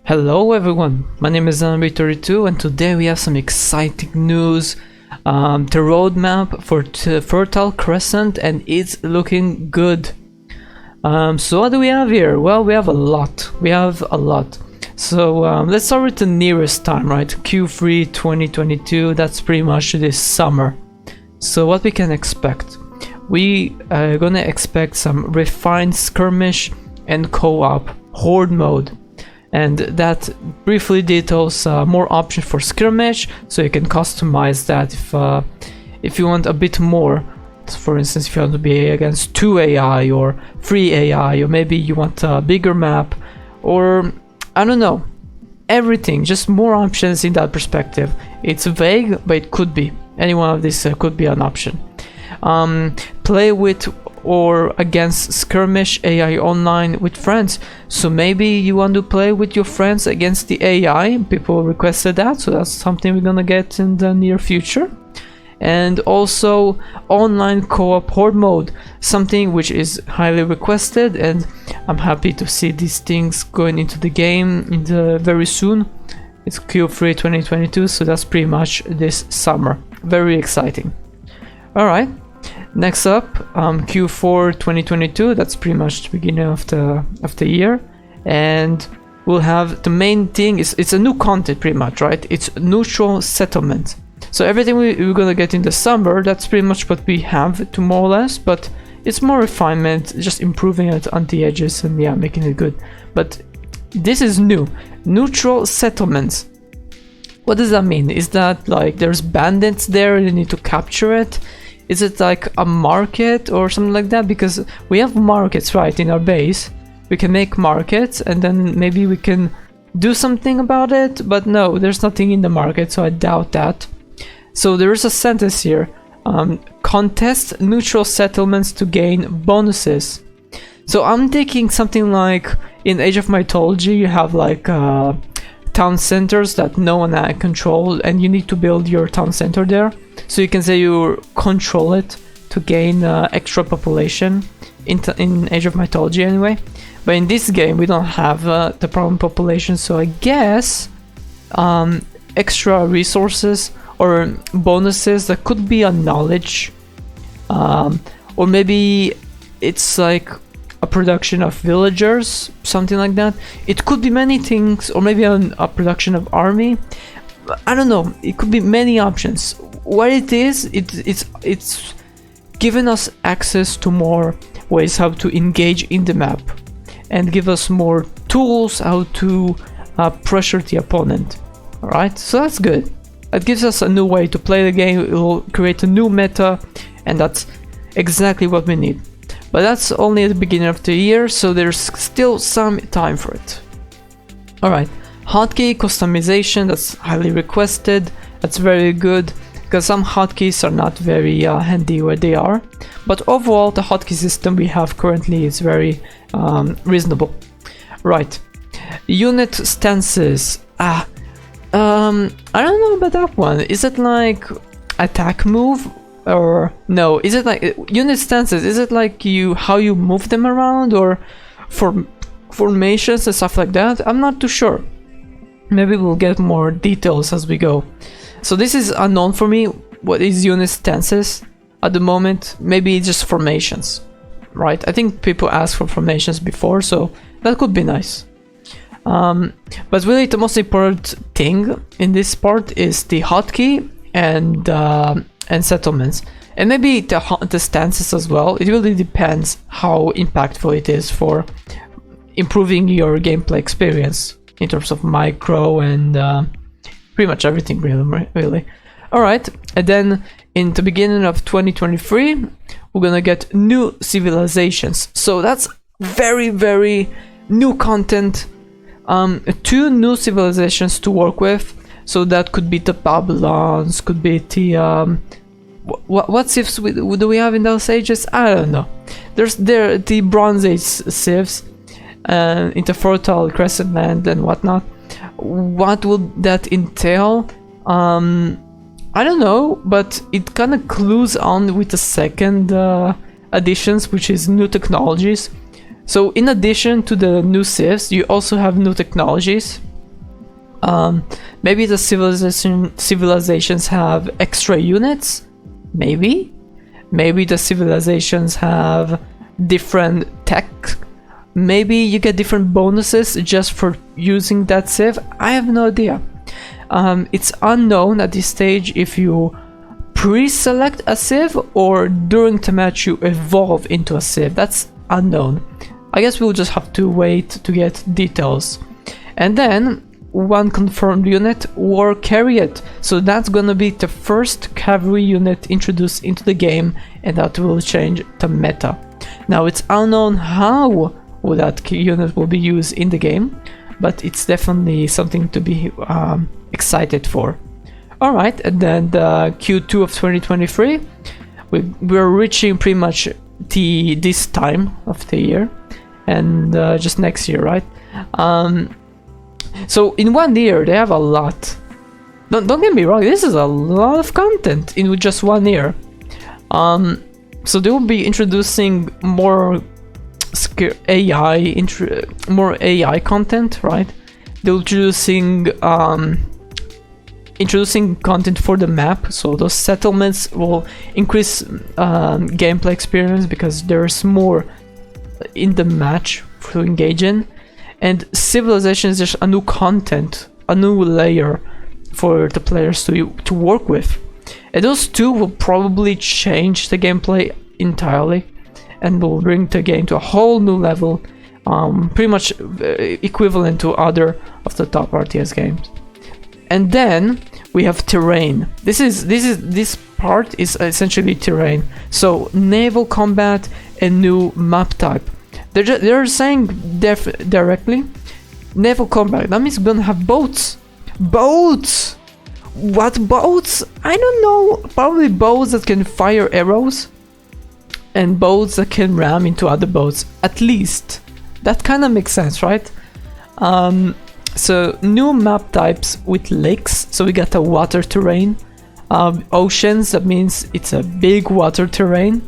Hello everyone, my name is Zombie32 and today we have some exciting news. The roadmap for Fertile Crescent, and it's looking good. So what do we have here? Well, we have a lot. So let's start with the nearest time, right? Q3 2022, that's pretty much this summer. So what we can expect? We are gonna expect some refined skirmish and co-op horde mode. And that briefly details more options for skirmish, so you can customize that if you want a bit more. For instance, if you want to be against 2 AI or 3 AI, or maybe you want a bigger map, or I don't know, everything, just more options in that perspective. It's vague, but it could be. Any one of these could be an option. Play with or against skirmish AI online with friends. So maybe you want to play with your friends against the AI. People requested that, so that's something we're gonna get in the near future. And also online co-op horde mode, something which is highly requested, and I'm happy to see these things going into the game very soon. It's Q3 2022, so that's pretty much this summer. Very exciting. Alright, next up, Q4 2022, that's pretty much the beginning of the year, and we'll have the main thing is it's a new content pretty much, right? It's neutral settlement. So everything we're gonna get in the summer, that's pretty much what we have to more or less, but it's more refinement, just improving it on the edges and yeah, making it good. But this is new. Neutral settlements. What does that mean? Is that like there's bandits there and you need to capture it? Is it like a market or something like that? Because we have markets, right, in our base. We can make markets and then maybe we can do something about it, but no, there's nothing in the market, so I doubt that. So there is a sentence here, contest neutral settlements to gain bonuses. So I'm thinking something like in Age of Mythology, you have like town centers that no one control, and you need to build your town center there. So you can say you control it to gain extra population in Age of Mythology anyway. But in this game we don't have the problem population, so I guess extra resources or bonuses, that could be a knowledge, or maybe it's like a production of villagers, something like that. It could be many things, or maybe a production of army. I don't know, it could be many options. What it is, it's given us access to more ways how to engage in the map, and give us more tools how to pressure the opponent. Alright, so that's good. It gives us a new way to play the game, it will create a new meta, and that's exactly what we need. But that's only at the beginning of the year, so there's still some time for it. Alright, hotkey customization, that's highly requested, that's very good, because some hotkeys are not very handy where they are. But overall, the hotkey system we have currently is very reasonable. Right, unit stances. I don't know about that one. Is it like attack move, or no? Is it like unit stances? Is it like how you move them around, or formations and stuff like that? I'm not too sure. Maybe we'll get more details as we go. So this is unknown for me. What is unit stances at the moment? Maybe it's just formations, right? I think people asked for formations before, so that could be nice. But really the most important thing in this part is the hotkey and settlements, and maybe the stances as well. It really depends how impactful it is for improving your gameplay experience in terms of micro and pretty much everything really. Alright, and then in the beginning of 2023 we're gonna get new civilizations, so that's very new content. 2 new civilizations to work with, so that could be the Babylons, could be the what civs do we have in those ages? I don't know. There's the Bronze Age civs in the Fertile Crescent land and whatnot. What would that entail? I don't know, but it kind of clues on with the second additions, which is new technologies. So in addition to the new civs, you also have new technologies. Maybe the civilizations have extra units. Maybe the civilizations have different tech. Maybe you get different bonuses just for using that civ. I have no idea. It's unknown at this stage if you pre-select a civ or during the match you evolve into a civ. That's unknown. I guess we'll just have to wait to get details. And then one confirmed unit, War Chariot. So that's gonna be the first cavalry unit introduced into the game, and that will change the meta. Now it's unknown how that unit will be used in the game, but it's definitely something to be excited for. Alright, and then the Q2 of 2023, we're reaching pretty much this time of the year, and just next year, right? So in 1 year they have a lot. Don't get me wrong, this is a lot of content in just 1 year. So they will be introducing more AI content, right? They're introducing content for the map, so those settlements will increase gameplay experience because there's more in the match to engage in. And civilization is just a new content, a new layer for the players to work with. And those two will probably change the gameplay entirely and will bring the game to a whole new level, pretty much equivalent to other of the top RTS games. And then we have terrain. This part is essentially terrain. So naval combat and new map type. They're saying directly naval combat. That means we're gonna have boats. Boats. What boats? I don't know. Probably boats that can fire arrows, and boats that can ram into other boats. At least that kind of makes sense, right? So new map types with lakes. So we got a water terrain, oceans. That means it's a big water terrain,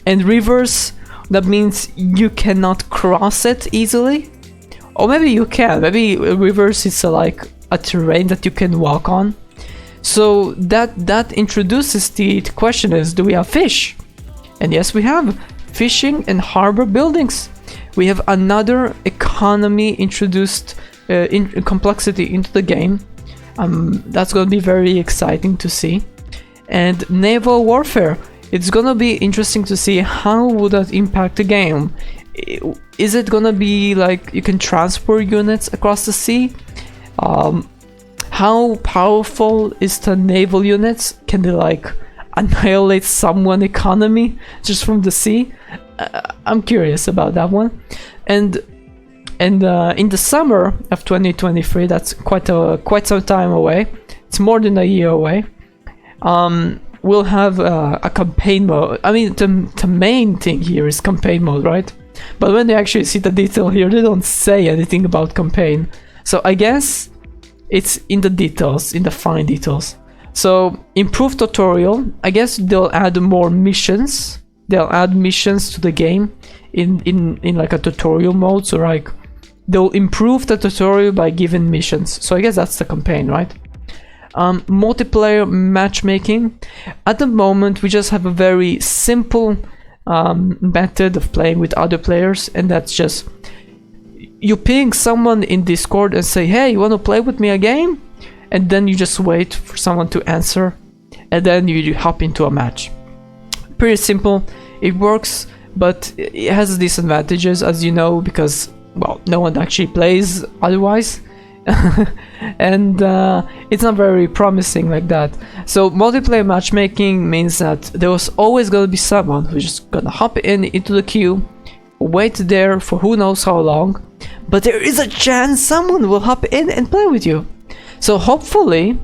and rivers. That means you cannot cross it easily, or maybe you can. Maybe rivers is like a terrain that you can walk on. So that introduces the question is, do we have fish? And yes, we have fishing and harbor buildings. We have another economy introduced in complexity into the game. That's going to be very exciting to see. And naval warfare. It's gonna be interesting to see how would that impact the game. Is it gonna be like you can transport units across the sea? How powerful is the naval units? Can they like annihilate someone's economy just from the sea? I'm curious about that one. And in the summer of 2023, that's quite some time away. It's more than a year away. We'll have a campaign mode. I mean, the main thing here is campaign mode, right? But when they actually see the detail here, they don't say anything about campaign. So I guess it's in the details, in the fine details. So improved tutorial. I guess they'll add more missions. They'll add missions to the game in like a tutorial mode. So like they'll improve the tutorial by giving missions. So I guess that's the campaign, right? Multiplayer matchmaking. At the moment we just have a very simple method of playing with other players, and that's just you ping someone in Discord and say, hey, you want to play with me a game? And then you just wait for someone to answer, and then you hop into a match. Pretty simple. It works, but it has disadvantages, as you know, because well, no one actually plays otherwise. And it's not very promising like that. So multiplayer matchmaking means that there was always gonna be someone who's just gonna hop into the queue, wait there for who knows how long, but there is a chance someone will hop in and play with you. So hopefully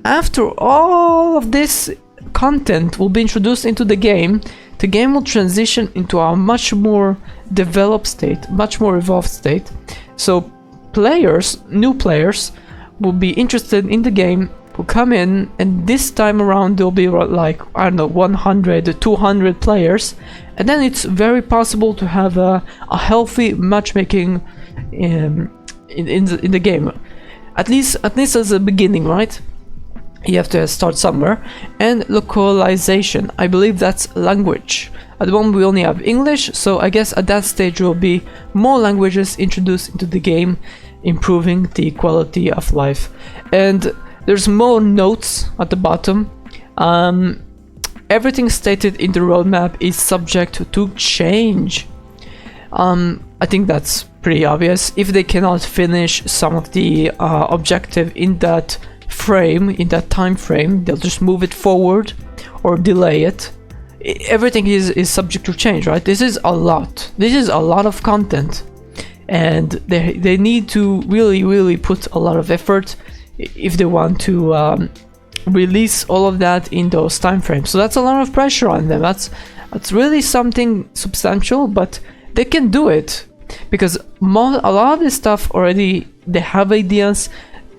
after all of this content will be introduced into the game will transition into a much more developed state, much more evolved state. So new players will be interested in the game, will come in, and this time around there'll be like, I don't know, 100 200 players, and then it's very possible to have a healthy matchmaking in the game. At least as a beginning, right? You have to start somewhere. And localization, I believe that's language. At the moment we only have English, so I guess at that stage there will be more languages introduced into the game, improving the quality of life. And there's more notes at the bottom. Everything stated in the roadmap is subject to change. I think that's pretty obvious. If they cannot finish some of the objective in that frame, in that time frame, they'll just move it forward or delay it. Everything is subject to change, right? This is a lot. This is a lot of content, and they need to really put a lot of effort if they want to release all of that in those time frames. So that's a lot of pressure on them. That's really something substantial, but they can do it because a lot of this stuff already, they have ideas.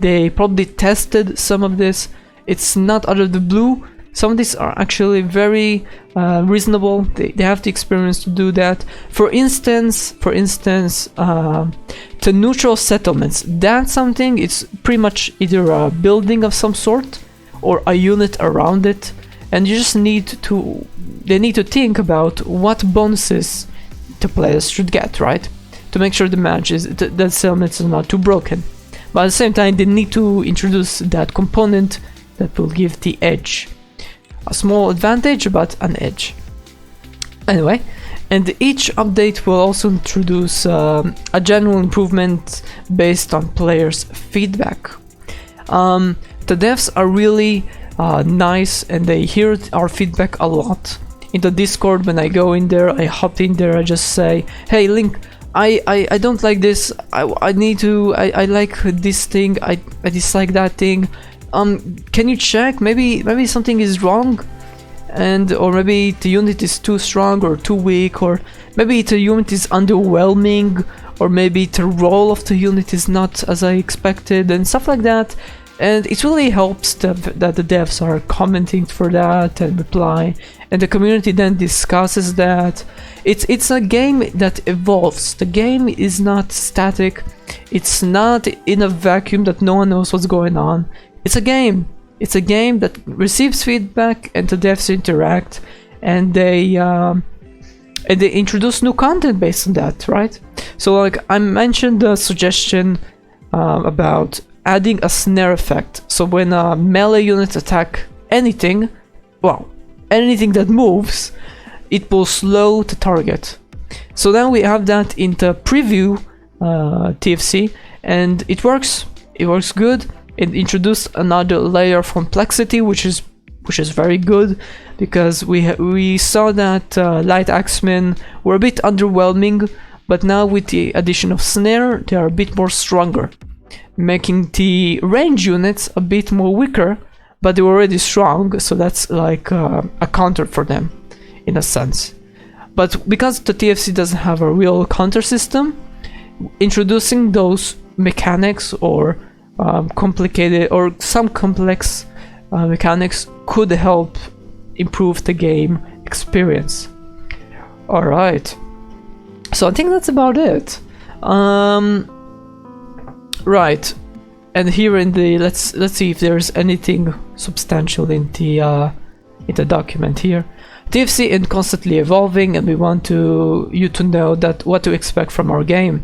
They probably tested some of this. It's not out of the blue. Some of these are actually very reasonable. They have the experience to do that. For instance, the neutral settlements. That's something. It's pretty much either a building of some sort or a unit around it, and you just need to. They need to think about what bonuses the players should get, right? To make sure the match is that settlements are not too broken. But at the same time, they need to introduce that component that will give the edge. A small advantage, but an edge. Anyway, and each update will also introduce a general improvement based on players' feedback. The devs are really nice, and they hear our feedback a lot. In the Discord, when I go in there, I hop in there, I just say, hey Link, I don't like this, I like this thing, I dislike that thing. Can you check? Maybe something is wrong, or maybe the unit is too strong or too weak, or maybe the unit is underwhelming, or maybe the role of the unit is not as I expected, and stuff like that. And it really helps that the devs are commenting for that and reply, and the community then discusses that. It's a game that evolves. The game is not static. It's not in a vacuum that no one knows what's going on. It's a game. It's a game that receives feedback, and the devs interact, and they introduce new content based on that, right? So, like I mentioned, the suggestion about adding a snare effect. So when melee units attack anything, well, anything that moves, it will slow the target. So then we have that in the preview TFC, and it works. It works good. It introduced another layer of complexity, which is very good, because we saw that light axemen were a bit underwhelming, but now with the addition of snare, they are a bit more stronger, making the range units a bit more weaker, but they were already strong, so that's like a counter for them, in a sense. But because the TFC doesn't have a real counter system, introducing those mechanics or complicated or some complex mechanics could help improve the game experience. Alright, so I think that's about it. Right, and here in the let's see if there's anything substantial in the document here. TFC is constantly evolving, and we want you to know that what to expect from our game.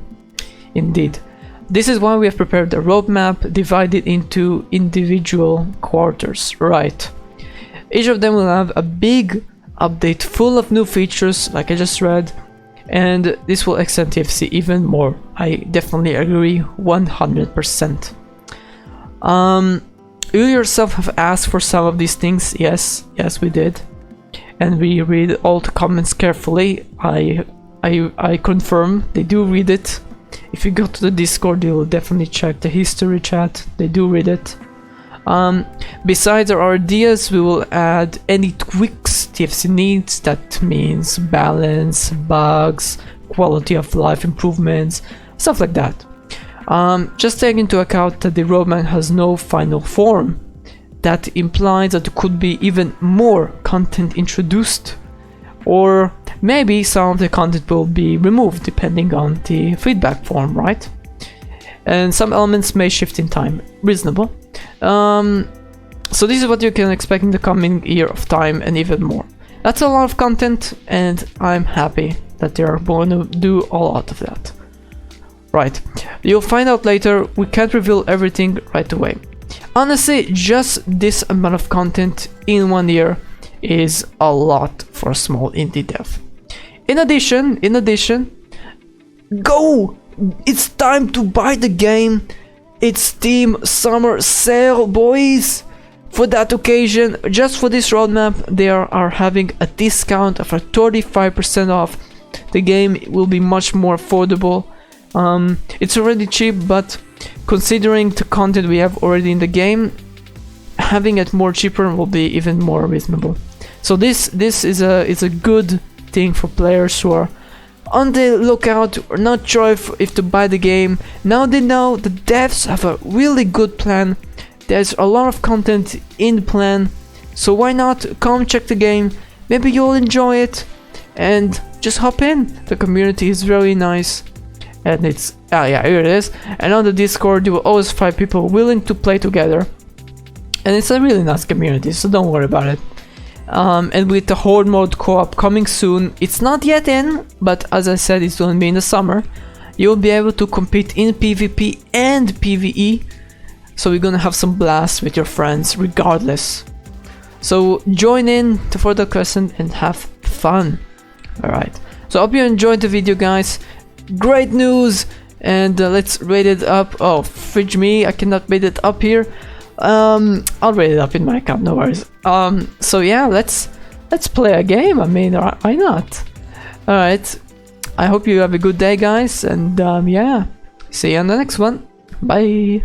Indeed, this is why we have prepared a roadmap divided into individual quarters. Right, each of them will have a big update full of new features, like I just read. And this will extend TFC even more. I definitely agree 100%. You yourself have asked for some of these things. Yes, we did. And we read all the comments carefully. I confirm they do read it. If you go to the Discord, you'll definitely check the history chat. They do read it. Besides our ideas, we will add any tweaks TFC needs. That means balance, bugs, quality of life improvements, stuff like that. Just take into account that the roadmap has no final form. That implies that there could be even more content introduced, or maybe some of the content will be removed depending on the feedback form, right? and some elements may shift in time. Reasonable. So this is what you can expect in the coming year of time and even more. That's a lot of content, and I'm happy that they are going to do a lot of that. Right, you'll find out later. We can't reveal everything right away. Honestly, just this amount of content in 1 year is a lot for a small indie dev. In addition, go! It's time to buy the game. It's Steam Summer Sale, boys! For that occasion, just for this roadmap, they are having a discount of 35% off. The game will be much more affordable. It's already cheap, but considering the content we have already in the game, having it more cheaper will be even more reasonable. So this is a good thing for players who are on the lookout or not sure if to buy the game. Now they know the devs have a really good plan. There's a lot of content in the plan, so why not come check the game? Maybe you'll enjoy it and just hop in. The community is very nice, and it's yeah, here it is. And on the Discord you will always find people willing to play together, and it's a really nice community, so don't worry about it. And with the Horde mode co-op coming soon, it's not yet in, but as I said, it's going to be in the summer. You'll be able to compete in PvP and PvE, so you're gonna have some blasts with your friends regardless. So join in to Fertile Crescent and have fun. Alright, so I hope you enjoyed the video, guys. Great news, and let's rate it up. Oh, fridge me, I cannot rate it up here. I'll rate it up in my account, no worries. So yeah, let's play a game. I mean, why not? Alright, I hope you have a good day, guys, and yeah, see you on the next one. Bye.